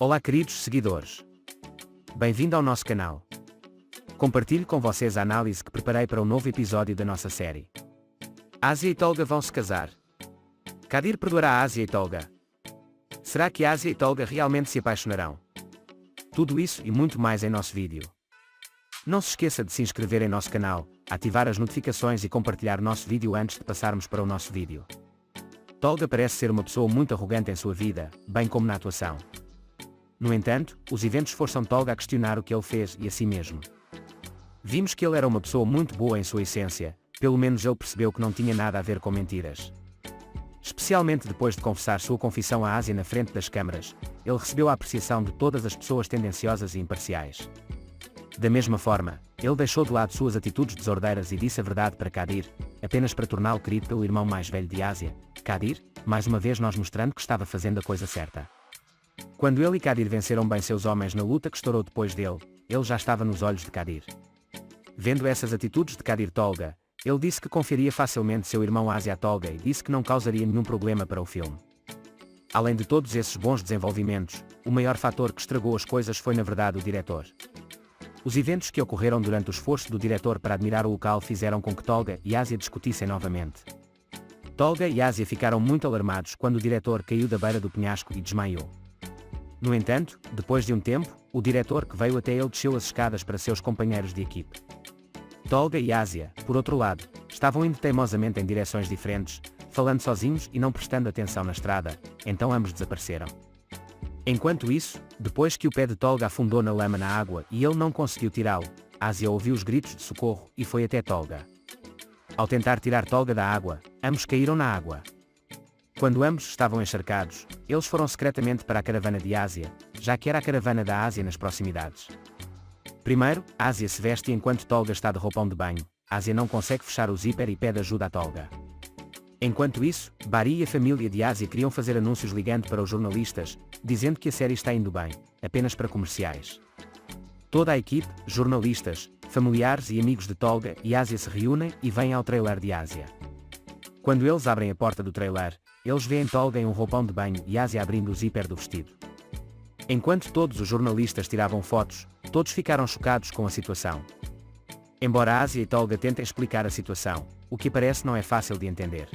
Olá queridos seguidores. Bem-vindo ao nosso canal. Compartilho com vocês a análise que preparei para um novo episódio da nossa série. Ásia e Tolga vão se casar. Kadir perdoará Ásia e Tolga. Será que Ásia e Tolga realmente se apaixonarão? Tudo isso e muito mais em nosso vídeo. Não se esqueça de se inscrever em nosso canal, ativar as notificações e compartilhar nosso vídeo antes de passarmos para o nosso vídeo. Tolga parece ser uma pessoa muito arrogante em sua vida, bem como na atuação. No entanto, os eventos forçam Tolga a questionar o que ele fez e a si mesmo. Vimos que ele era uma pessoa muito boa em sua essência, pelo menos ele percebeu que não tinha nada a ver com mentiras. Especialmente depois de confessar sua confissão à Ásia na frente das câmaras, ele recebeu a apreciação de todas as pessoas tendenciosas e imparciais. Da mesma forma, ele deixou de lado suas atitudes desordeiras e disse a verdade para Kadir, apenas para torná-lo querido pelo irmão mais velho de Ásia, Kadir, mais uma vez nos mostrando que estava fazendo a coisa certa. Quando ele e Kadir venceram bem seus homens na luta que estourou depois dele, ele já estava nos olhos de Kadir. Vendo essas atitudes de Kadir Tolga, ele disse que confiaria facilmente seu irmão Ásia a Tolga e disse que não causaria nenhum problema para o filme. Além de todos esses bons desenvolvimentos, o maior fator que estragou as coisas foi na verdade o diretor. Os eventos que ocorreram durante o esforço do diretor para admirar o local fizeram com que Tolga e Ásia discutissem novamente. Tolga e Ásia ficaram muito alarmados quando o diretor caiu da beira do penhasco e desmaiou. No entanto, depois de um tempo, o diretor que veio até ele desceu as escadas para seus companheiros de equipe. Tolga e Ásia, por outro lado, estavam indo teimosamente em direções diferentes, falando sozinhos e não prestando atenção na estrada, então ambos desapareceram. Enquanto isso, depois que o pé de Tolga afundou na lama na água e ele não conseguiu tirá-lo, Ásia ouviu os gritos de socorro e foi até Tolga. Ao tentar tirar Tolga da água, ambos caíram na água. Quando ambos estavam encharcados, eles foram secretamente para a caravana de Ásia, já que era a caravana da Ásia nas proximidades. Primeiro, Ásia se veste enquanto Tolga está de roupão de banho. Ásia não consegue fechar o zíper e pede ajuda a Tolga. Enquanto isso, Bari e a família de Ásia queriam fazer anúncios ligando para os jornalistas, dizendo que a série está indo bem, apenas para comerciais. Toda a equipe, jornalistas, familiares e amigos de Tolga e Ásia se reúnem e vêm ao trailer de Ásia. Quando eles abrem a porta do trailer, eles veem Tolga em um roupão de banho e Ásia abrindo o zíper do vestido. Enquanto todos os jornalistas tiravam fotos, todos ficaram chocados com a situação. Embora Ásia e Tolga tentem explicar a situação, o que parece não é fácil de entender.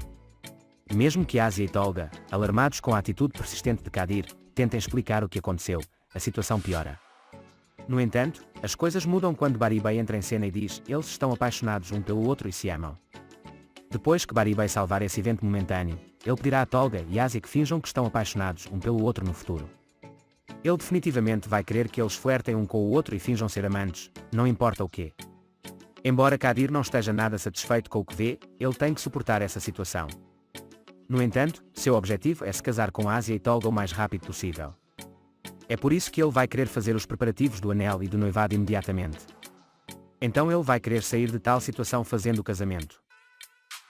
Mesmo que Ásia e Tolga, alarmados com a atitude persistente de Kadir, tentem explicar o que aconteceu, a situação piora. No entanto, as coisas mudam quando Baribei entra em cena e diz: eles estão apaixonados um pelo outro e se amam. Depois que Baribei salvar esse evento momentâneo, ele pedirá a Tolga e Ásia que finjam que estão apaixonados um pelo outro no futuro. Ele definitivamente vai querer que eles flertem um com o outro e finjam ser amantes, não importa o quê. Embora Kadir não esteja nada satisfeito com o que vê, ele tem que suportar essa situação. No entanto, seu objetivo é se casar com Ásia e Tolga o mais rápido possível. É por isso que ele vai querer fazer os preparativos do anel e do noivado imediatamente. Então ele vai querer sair de tal situação fazendo o casamento.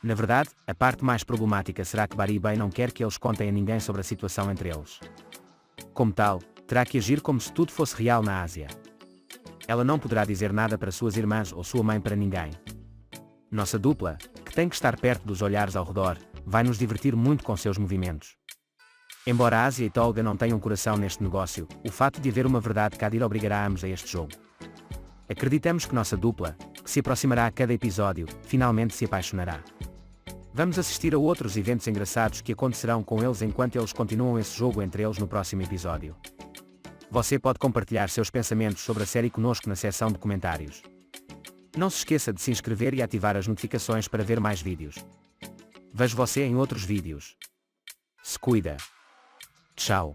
Na verdade, a parte mais problemática será que Baribei não quer que eles contem a ninguém sobre a situação entre eles. Como tal, terá que agir como se tudo fosse real na Ásia. Ela não poderá dizer nada para suas irmãs ou sua mãe para ninguém. Nossa dupla, que tem que estar perto dos olhares ao redor, vai nos divertir muito com seus movimentos. Embora Ásia e Tolga não tenham coração neste negócio, o fato de haver uma verdade Kadir obrigará ambos a este jogo. Acreditamos que nossa dupla, que se aproximará a cada episódio, finalmente se apaixonará. Vamos assistir a outros eventos engraçados que acontecerão com eles enquanto eles continuam esse jogo entre eles no próximo episódio. Você pode compartilhar seus pensamentos sobre a série conosco na seção de comentários. Não se esqueça de se inscrever e ativar as notificações para ver mais vídeos. Vejo você em outros vídeos. Se cuida. Tchau.